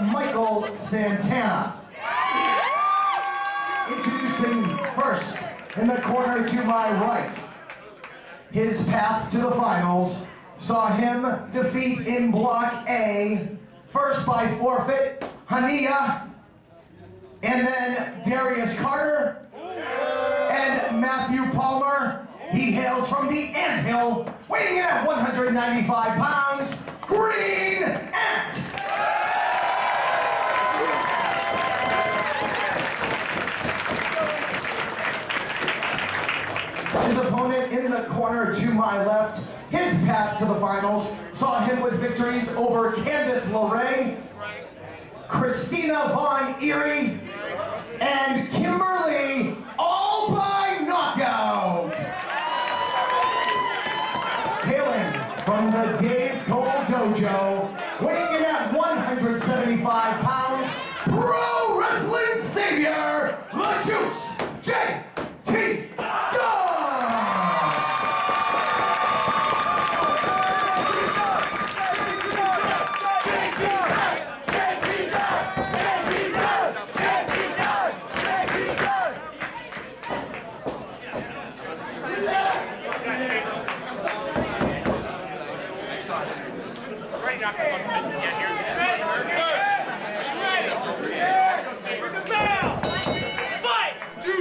Michael Santana. Introducing first, in the corner to my right, his path to the finals saw him defeat in Block A, first by forfeit, Hania, and then Darius Carter, and Matthew Palmer. He hails from the Anthill, weighing in at 195 pounds, Green Ant. His opponent in the corner to my left, his path to the finals saw him with victories over Candice LeRae, Christina Von Erie, and Kimberly, all by knockout. Hailing from the Dave Cole Dojo, weighing in at 175 pounds, pro wrestling savior, the Juice, J.T. Dunn.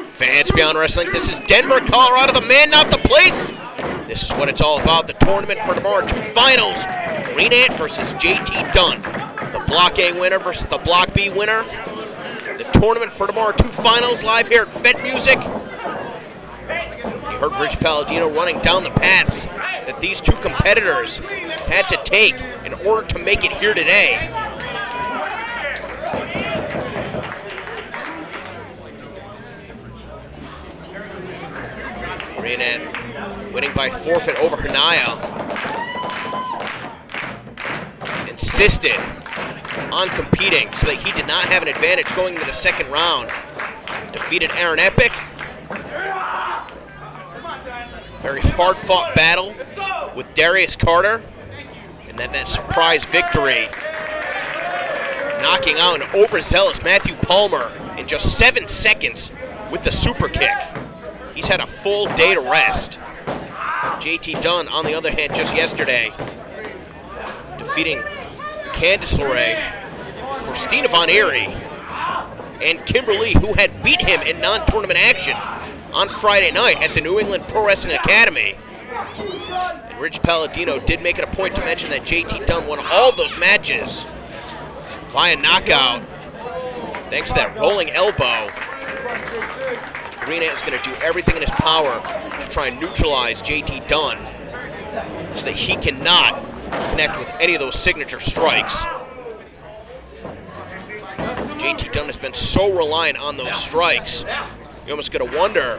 Fans Beyond Wrestling, this is Denver, Colorado, the man, not the place. This is what it's all about, the tournament for tomorrow, 2 finals. Green Ant versus JT Dunn. The Block A winner versus the Block B winner. The tournament for tomorrow, 2 finals, live here at Vet Music. You heard Rich Palladino running down the paths that these 2 competitors had to take in order to make it here today. Green Ant winning by forfeit over Hanaya. Insisted on competing so that he did not have an advantage going into the second round. Defeated Aaron Epic. Very hard-fought battle with Darius Carter. And then that surprise victory. Knocking out an overzealous Matthew Palmer in just 7 seconds with the super kick. He's had a full day to rest. JT Dunn, on the other hand, just yesterday, defeating Candice LeRae, Christina Von Erie, and Kimberly, who had beat him in non-tournament action on Friday night at the New England Pro Wrestling Academy. And Rich Palladino did make it a point to mention that JT Dunn won all of those matches via knockout, thanks to that rolling elbow. Green Ant is going to do everything in his power to try and neutralize JT Dunn so that he cannot connect with any of those signature strikes. JT Dunn has been so reliant on those strikes. You almost got to wonder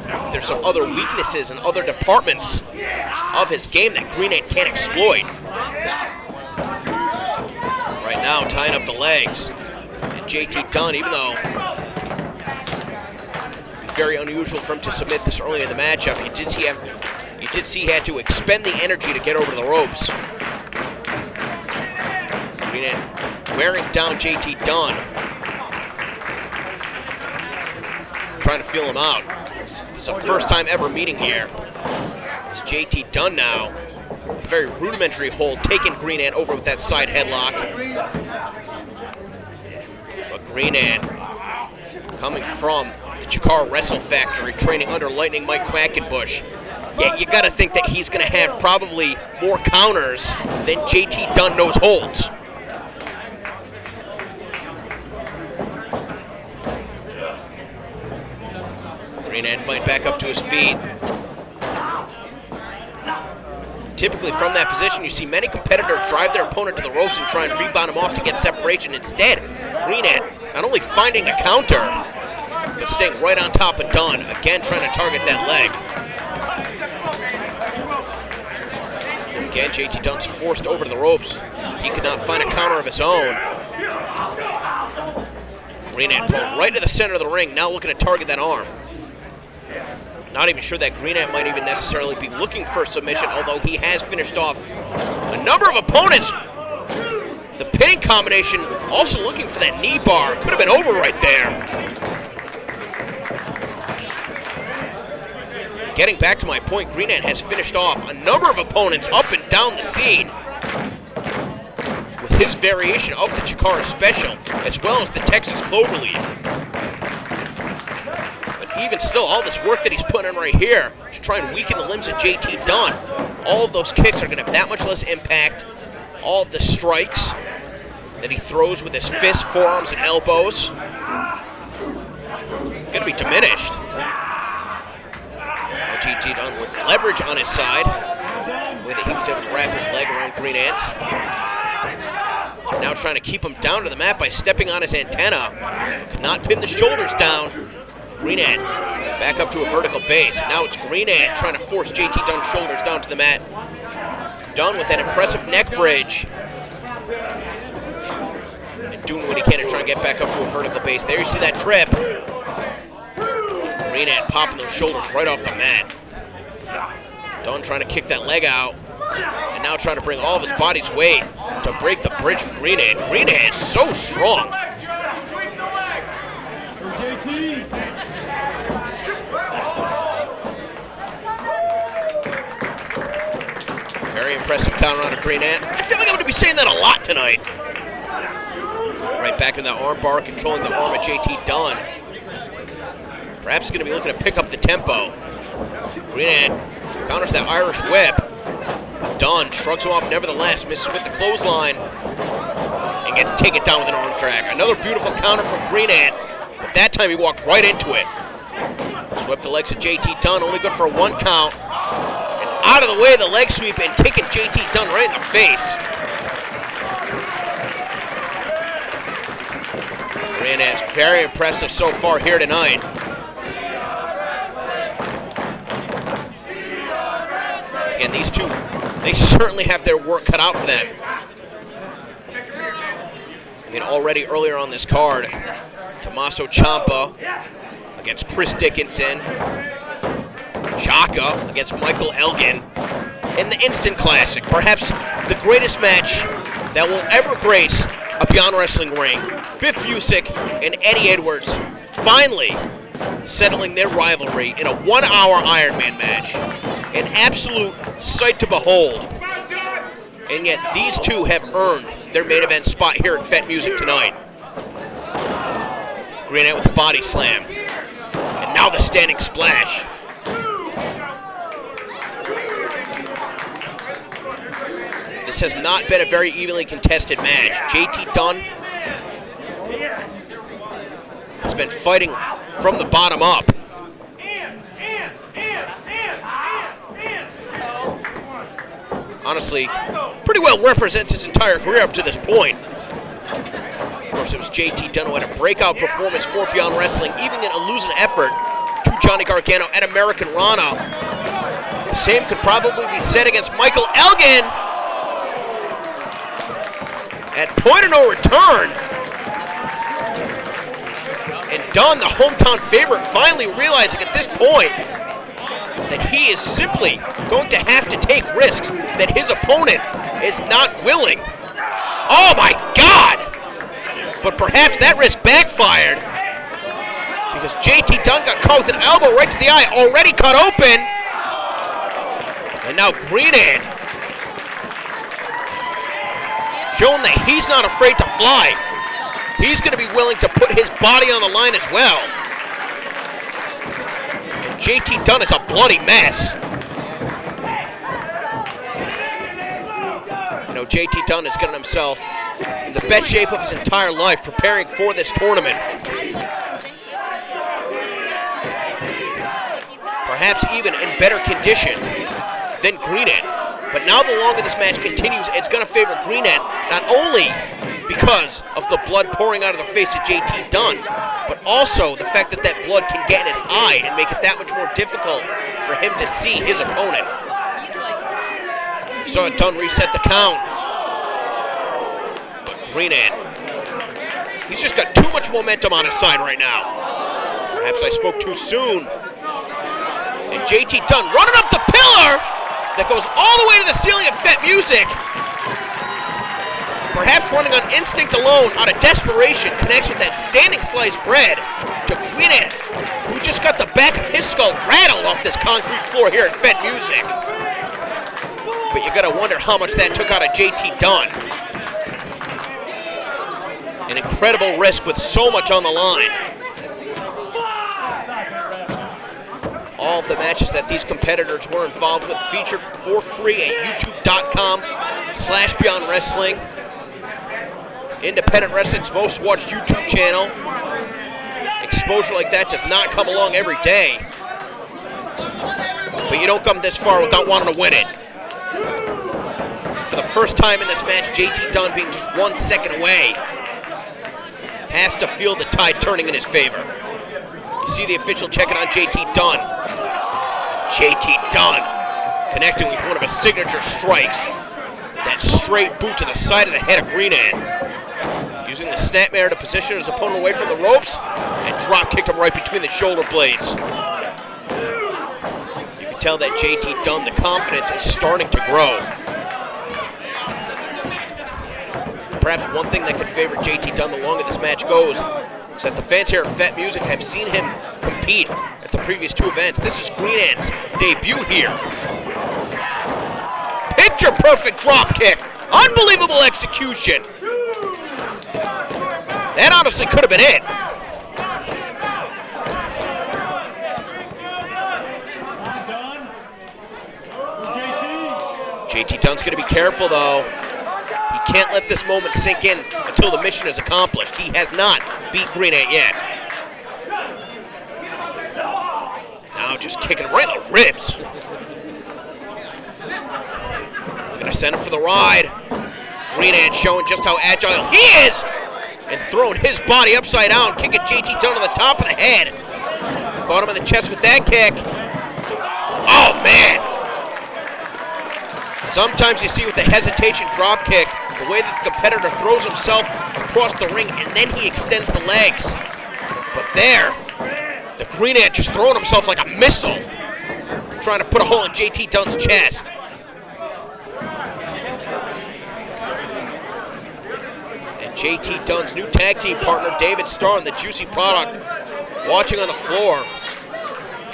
if there's some other weaknesses in other departments of his game that Green Ant can't exploit. Right now, tying up the legs. And JT Dunn, even though very unusual for him to submit this early in the matchup, you did see he had to expend the energy to get over to the ropes. Green Ant wearing down JT Dunn. Trying to feel him out. It's the first time ever meeting here. It's JT Dunn now. Very rudimentary hold, taking Green Ant over with that side headlock. But Green Ant, coming from the CHIKARA Wrestle Factory, training under Lightning Mike Quackenbush. Yeah, you gotta think that he's gonna have probably more counters than JT Dunn knows holds. Green Ant fighting back up to his feet. Typically from that position, you see many competitors drive their opponent to the ropes and try and rebound him off to get separation. Instead, Green Ant not only finding a counter, but staying right on top of Dunn, again trying to target that leg. Again, JT Dunn's forced over to the ropes. He could not find a counter of his own. Green Ant pulling right to the center of the ring, now looking to target that arm. Not even sure that Green Ant might even necessarily be looking for a submission, although he has finished off a number of opponents. The pinning combination, also looking for that knee bar. Could have been over right there. Getting back to my point, Greenant has finished off a number of opponents up and down the scene with his variation of the CHIKARA special, as well as the Texas Cloverleaf. But even still, all this work that he's putting in right here to try and weaken the limbs of JT Dunn, all of those kicks are going to have that much less impact. All of the strikes that he throws with his fists, forearms, and elbows going to be diminished. Now JT Dunn with leverage on his side, the way that he was able to wrap his leg around Greenant's. Now trying to keep him down to the mat by stepping on his antenna. Could not pin the shoulders down. Greenant back up to a vertical base. Now it's Greenant trying to force JT Dunn's shoulders down to the mat. Dunn with that impressive neck bridge. And doing what he can to try and get back up to a vertical base. There you see that trip. Greenant popping those shoulders right off the mat. Dunn trying to kick that leg out. And now trying to bring all of his body's weight to break the bridge for Greenant. Greenant is so strong. Very impressive counter on to Greenant. I feel like I'm going to be saying that a lot tonight. Right back in that arm bar, controlling the arm of JT Dunn. Perhaps going to be looking to pick up the tempo. Greenant counters that Irish whip. Dunn shrugs him off nevertheless, misses with the clothesline, and gets taken down with an arm drag. Another beautiful counter from Greenant, but that time he walked right into it. Swept the legs of JT Dunn, only good for a 1 count. And out of the way, the leg sweep and kicking JT Dunn right in the face. Greenant is very impressive so far here tonight. Again, these two, they certainly have their work cut out for them. I mean, already earlier on this card, Tommaso Ciampa against Chris Dickinson, Chaka against Michael Elgin, in the Instant Classic, perhaps the greatest match that will ever grace a Beyond Wrestling ring. Biff Busick and Eddie Edwards finally settling their rivalry in a 1-hour Iron Man match. An absolute sight to behold. And yet these two have earned their main event spot here at Fet Music tonight. Greenant with a body slam. And now the standing splash. This has not been a very evenly contested match. JT Dunn has been fighting from the bottom up. Honestly, pretty well represents his entire career up to this point. Of course, it was JT Dunn who had a breakout performance for Beyond Wrestling, even in a losing effort to Johnny Gargano at American Rana. The same could probably be said against Michael Elgin at point of no return. And Dunn, the hometown favorite, finally realizing at this point that he is simply going to have to take risks that his opponent is not willing. Oh my God! But perhaps that risk backfired because JT Dunn got caught with an elbow right to the eye, already cut open. And now Greenant showing that he's not afraid to fly. He's going to be willing to put his body on the line as well. JT Dunn is a bloody mess. You know, JT Dunn has gotten himself in the best shape of his entire life preparing for this tournament. Perhaps even in better condition than Greenant. But now the longer this match continues, it's going to favor Greenant, not only because of the blood pouring out of the face of JT Dunn, but also the fact that that blood can get in his eye and make it that much more difficult for him to see his opponent. So Dunn reset the count. But Greenant, he's just got too much momentum on his side right now. Perhaps I spoke too soon. And JT Dunn running up the pillar that goes all the way to the ceiling of Fet Music. perhaps running on instinct alone, out of desperation, connects with that standing sliced bread to Green Ant, who just got the back of his skull rattled off this concrete floor here at Fed Music. But you gotta wonder how much that took out of JT Dunn. An incredible risk with so much on the line. All of the matches that these competitors were involved with featured for free at youtube.com/beyondwrestling. Independent Wrestling's most watched YouTube channel. Exposure like that does not come along every day. But you don't come this far without wanting to win it. For the first time in this match, JT Dunn being just 1 second away, has to feel the tide turning in his favor. You see the official checking on JT Dunn. JT Dunn connecting with one of his signature strikes. That straight boot to the side of the head of Green Ant. Using the snapmare to position his opponent away from the ropes and drop kicked him right between the shoulder blades. You can tell that JT Dunn, the confidence is starting to grow. Perhaps one thing that could favor JT Dunn the longer this match goes is that the fans here at Fat Music have seen him compete at the previous 2 events. This is Green Ant's debut here. Picture perfect drop kick. Unbelievable execution. That honestly could have been it. JT Dunn's going to be careful though. He can't let this moment sink in until the mission is accomplished. He has not beat Green Ant yet. Now just kicking him right in the ribs. Gonna send him for the ride. Green Ant showing just how agile he is and throwing his body upside down, kicking JT Dunn on the top of the head. Caught him in the chest with that kick. Oh man! Sometimes you see with the hesitation drop kick, the way that the competitor throws himself across the ring and then he extends the legs. But there, the Green Ant just throwing himself like a missile, trying to put a hole in JT Dunn's chest. And JT Dunn's new tag team partner, David Starr, and the Juicy Product, watching on the floor.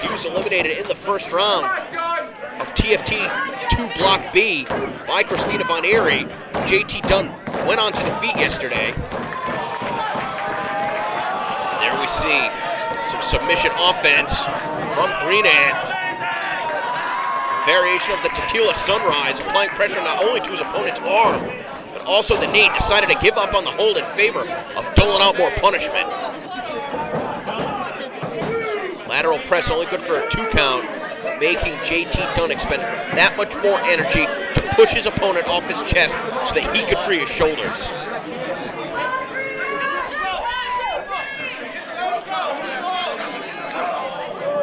He was eliminated in the first round of TFT 2 Block B by Christina Von Eerie. JT Dunn went on to defeat yesterday. And there we see some submission offense from Green Ant. Variation of the Tequila Sunrise, applying pressure not only to his opponent's arm, but also the knee. Decided to give up on the hold in favor of doling out more punishment. Lateral press only good for a 2 count, making JT Dunn expend that much more energy to push his opponent off his chest so that he could free his shoulders.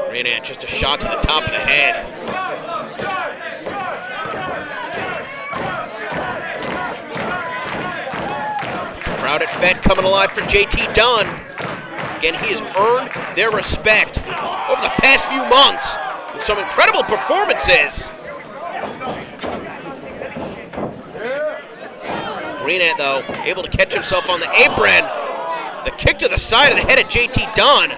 Green Ant just a shot to the top of the head. Crowd at Fed coming alive for JT Dunn. Again, he has earned their respect over the past few months with some incredible performances. Green Ant, though, able to catch himself on the apron. The kick to the side of the head of JT Dunn.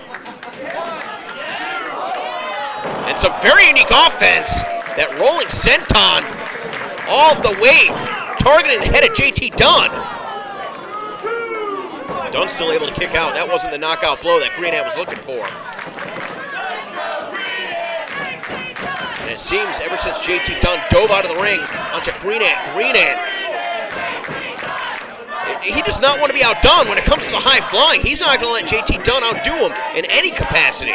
And some very unique offense. That rolling senton all the way targeting the head of JT Dunn. Dunn's still able to kick out. That wasn't the knockout blow that Green Ant was looking for. And it seems ever since JT Dunn dove out of the ring onto Green Ant, he does not want to be outdone when it comes to the high flying. He's not going to let JT Dunn outdo him in any capacity.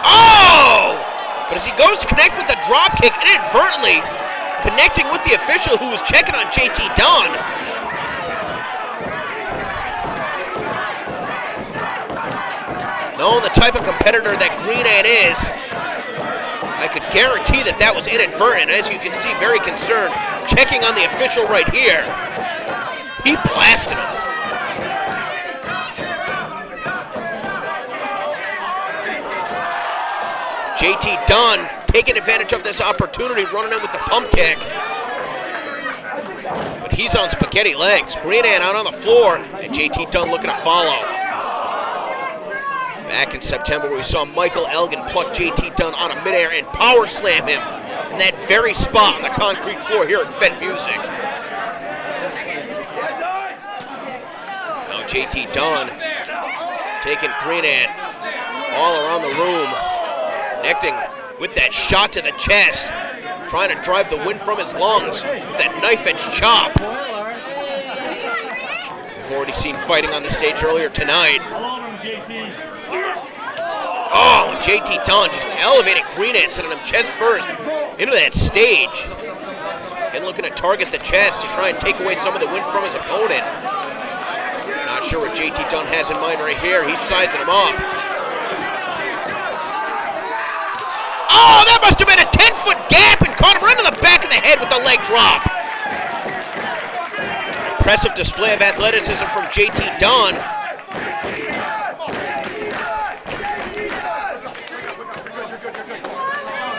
Oh! But as he goes to connect with the drop kick, inadvertently connecting with the official who was checking on JT Dunn. Knowing the type of competitor that Green Ant is, I could guarantee that that was inadvertent. As you can see, very concerned, checking on the official right here. He blasted him. JT Dunn taking advantage of this opportunity, running in with the pump kick. But he's on spaghetti legs. Green Ant out on the floor, and JT Dunn looking to follow. Back in September, we saw Michael Elgin pluck JT Dunn out of midair and power slam him in that very spot on the concrete floor here at Fed Music. Now JT Dunn taking Green Ant all around the room, connecting with that shot to the chest, trying to drive the wind from his lungs with that knife-edge chop. We've already seen fighting on the stage earlier tonight. Oh, and JT Dunn just elevating Green Ant, sending him chest first into that stage. And looking to target the chest to try and take away some of the wind from his opponent. Not sure what JT Dunn has in mind right here. He's sizing him up. Oh, that must have been a 10-foot gap and caught him right in the back of the head with the leg drop. Impressive display of athleticism from JT Dunn.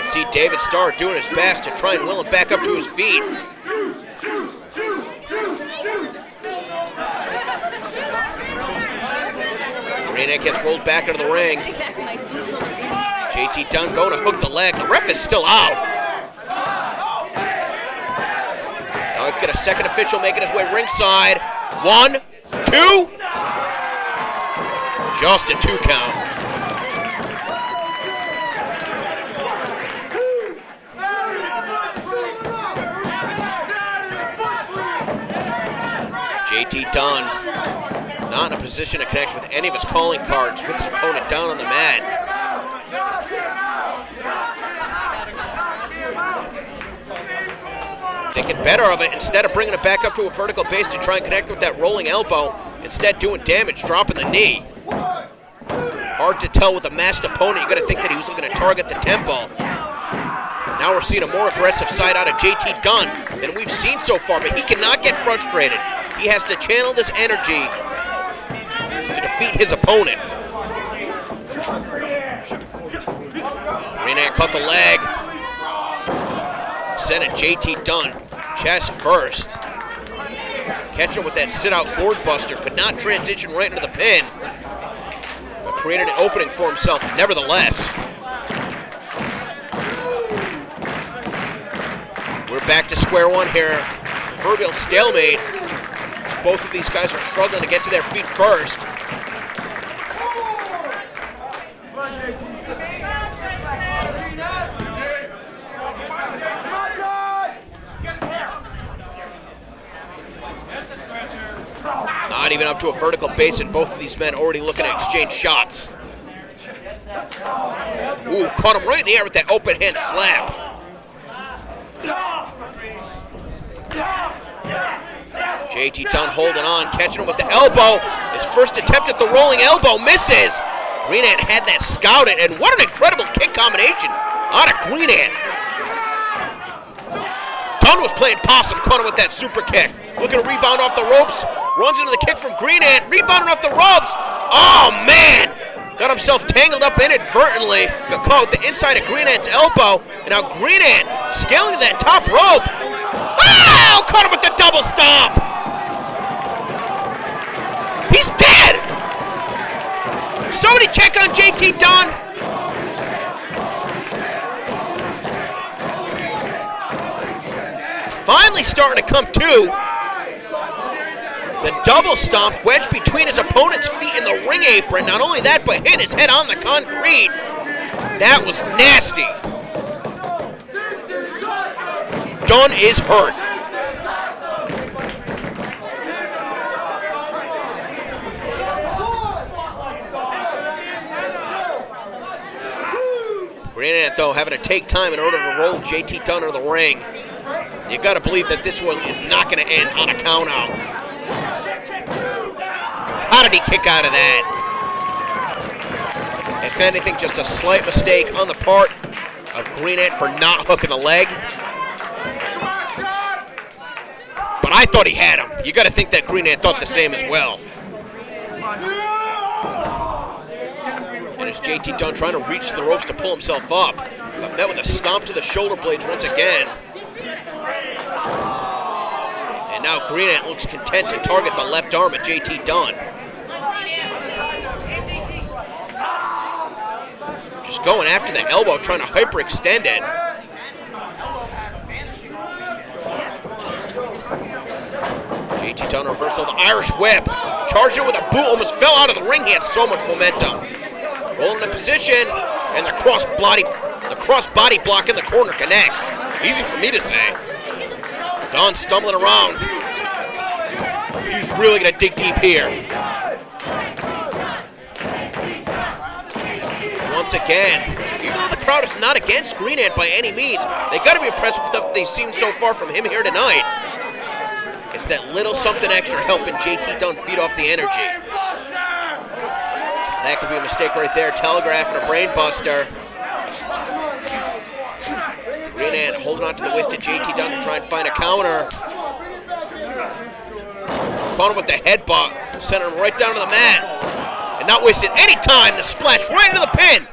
You see David Starr doing his best to try and will him back up to his feet. Green Ant gets rolled back into the ring. JT Dunn going to hook the leg. The ref is still out. Now we've got a second official making his way ringside. 1, 2. Just a 2 count. JT Dunn not in a position to connect with any of his calling cards with his opponent down on the mat. Thinking better of it, instead of bringing it back up to a vertical base to try and connect with that rolling elbow, instead doing damage, dropping the knee. Hard to tell with a masked opponent. You got to think that he was looking to target the temple. Now we're seeing a more aggressive side out of JT Dunn than we've seen so far, but he cannot get frustrated. He has to channel this energy to defeat his opponent. Green Ant caught the leg. Sent it JT Dunn, chest first. Catching him with that sit-out gourd buster, could not transition right into the pin, but created an opening for himself nevertheless. We're back to square one here. Proverbial stalemate. Both of these guys are struggling to get to their feet first. Not even up to a vertical base, and both of these men already looking to exchange shots. Ooh, caught him right in the air with that open hand slap. JT Dunn holding on, catching him with the elbow. His first attempt at the rolling elbow misses. Green Ant had that scouted, and what an incredible kick combination out of Green Ant. Dunn was playing possum, caught him with that super kick. Looking to rebound off the ropes, runs into the kick from Green Ant, rebounding off the ropes. Oh man! Got himself tangled up inadvertently. Got caught with the inside of Green Ant's elbow, and now Green Ant scaling to that top rope. Oh! Caught him with the double stomp. He's dead! Somebody check on JT Dunn. Finally starting to come to. The double stomp wedged between his opponent's feet in the ring apron. Not only that, but hit his head on the concrete. That was nasty. Dunn is hurt. Green Ant, though, having to take time in order to roll JT Dunn into the ring. You got to believe that this one is not going to end on a count out. How did he kick out of that? If anything, just a slight mistake on the part of Green Ant for not hooking the leg. But I thought he had him. You got to think that Green Ant thought the same as well. And as JT Dunn trying to reach the ropes to pull himself up, but met with a stomp to the shoulder blades once again. And now Greenant looks content to target the left arm of JT Dunn. Just going after the elbow, trying to hyperextend it. JT Dunn reversal, the Irish whip. Charged it with a boot, almost fell out of the ring. He had so much momentum. Rolling the position, and the cross body block in the corner connects. Easy for me to say. Dunn stumbling around. He's really going to dig deep here. Once again, even though the crowd is not against Greenant by any means, they got to be impressed with what they've seen so far from him here tonight. It's that little something extra helping JT Dunn feed off the energy. That could be a mistake right there, telegraphing a brain buster. Greenant holding on to the waist of JT Dunn to try and find a counter. Caught him with the headbutt, sending him right down to the mat. And not wasting any time, the splash right into the pin.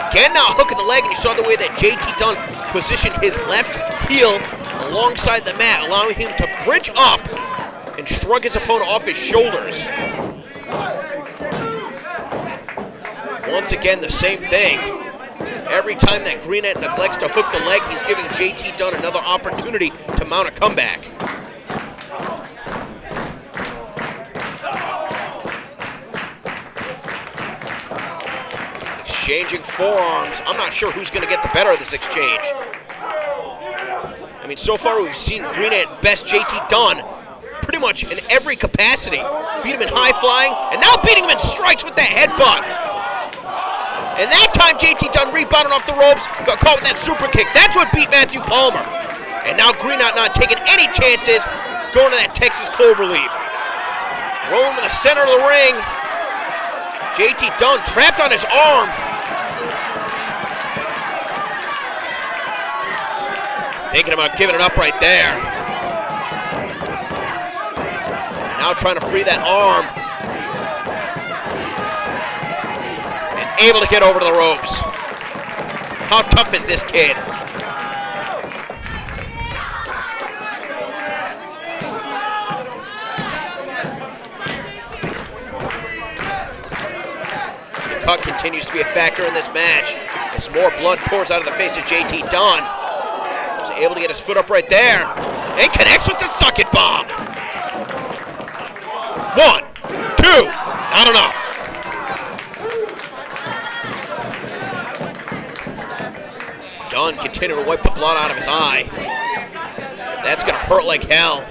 Again now hooking the leg, and you saw the way that JT Dunn positioned his left heel alongside the mat, allowing him to bridge up and shrug his opponent off his shoulders. Once again, the same thing. Every time that Greenant neglects to hook the leg, he's giving JT Dunn another opportunity to mount a comeback. Exchanging forearms. I'm not sure who's going to get the better of this exchange. I mean, so far we've seen Greenant best JT Dunn pretty much in every capacity. Beat him in high flying, and now beating him in strikes with that headbutt. And that time JT Dunn rebounded off the ropes, got caught with that super kick. That's what beat Matthew Palmer. And now Greenant not taking any chances, going to that Texas cloverleaf. Rolling to the center of the ring. JT Dunn trapped on his arm. Thinking about giving it up right there. Now trying to free that arm. And able to get over to the ropes. How tough is this kid? The cut continues to be a factor in this match as more blood pours out of the face of JT Dunn. Able to get his foot up right there. And connects with the suck it bomb. 1, 2, not enough. Dunn continuing to wipe the blood out of his eye. That's going to hurt like hell.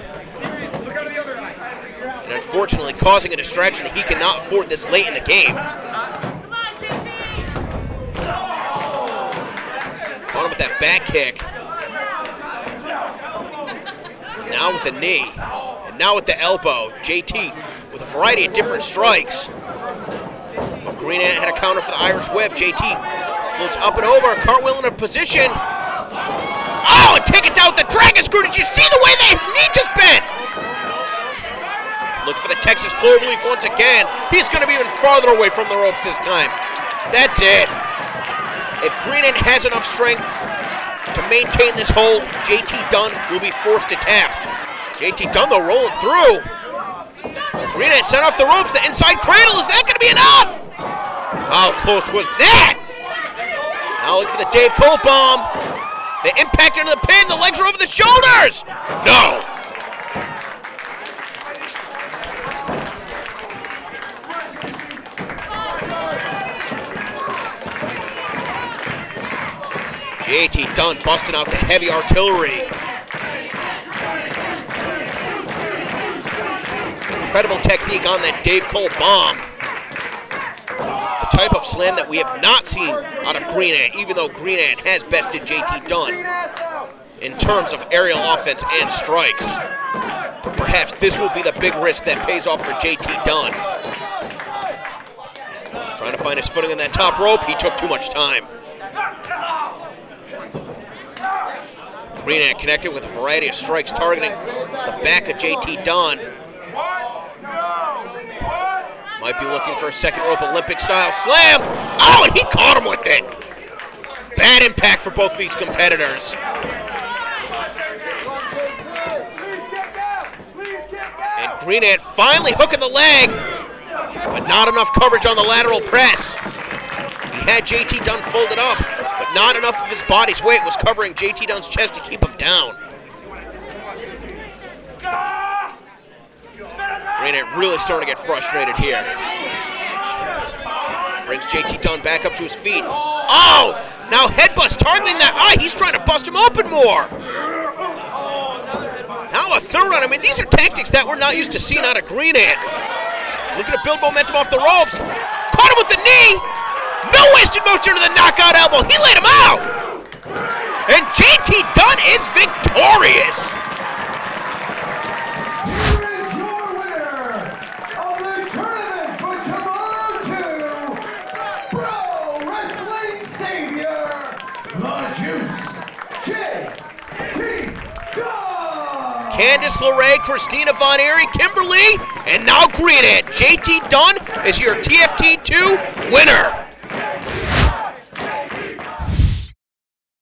And unfortunately causing a distraction that he cannot afford this late in the game. Caught him with that back kick. Now with the knee, and now with the elbow. JT with a variety of different strikes. Greenant had a counter for the Irish whip. JT floats up and over, cartwheel in a position. Oh, and take it down with the dragon screw. Did you see the way that his knee just bent? Look for the Texas cloverleaf once again. He's going to be even farther away from the ropes this time. That's it. If Greenant has enough strength to maintain this hold, JT Dunn will be forced to tap. JT Dunn, though, rolling through. Greenant set off the ropes. The inside cradle. Is that going to be enough? How close was that? Now look for the Dave Cole bomb. The impact into the pin. The legs are over the shoulders. No. JT Dunn busting out the heavy artillery. Incredible technique on that Dave Cole bomb. The type of slam that we have not seen out of Greenant, even though Greenant has bested JT Dunn in terms of aerial offense and strikes. Perhaps this will be the big risk that pays off for JT Dunn. Trying to find his footing on that top rope. He took too much time. Greenant connected with a variety of strikes targeting the back of JT Dunn. Might be looking for a second rope Olympic style slam. Oh, and he caught him with it. Bad impact for both these competitors. Green Ant finally hooking the leg, but not enough coverage on the lateral press. He had JT Dunn folded up, but not enough of his body's weight was covering JT Dunn's chest to keep him down. Green Ant really starting to get frustrated here. Brings JT Dunn back up to his feet. Oh! Now headbutts targeting that eye. He's trying to bust him open more. Now a third one. I mean, these are tactics that we're not used to seeing out of Green Ant. Looking to build momentum off the ropes. Caught him with the knee. No wasted motion to the knockout elbow. He laid him out. And JT Dunn is victorious. Here is your winner of the tournament for tomorrow 2, Pro Wrestling Savior, the Juice, JT Dunn. Candice LeRae, Christina Von Eerie, Kimberly, and now Green Ant. JT Dunn is your TFT2 winner.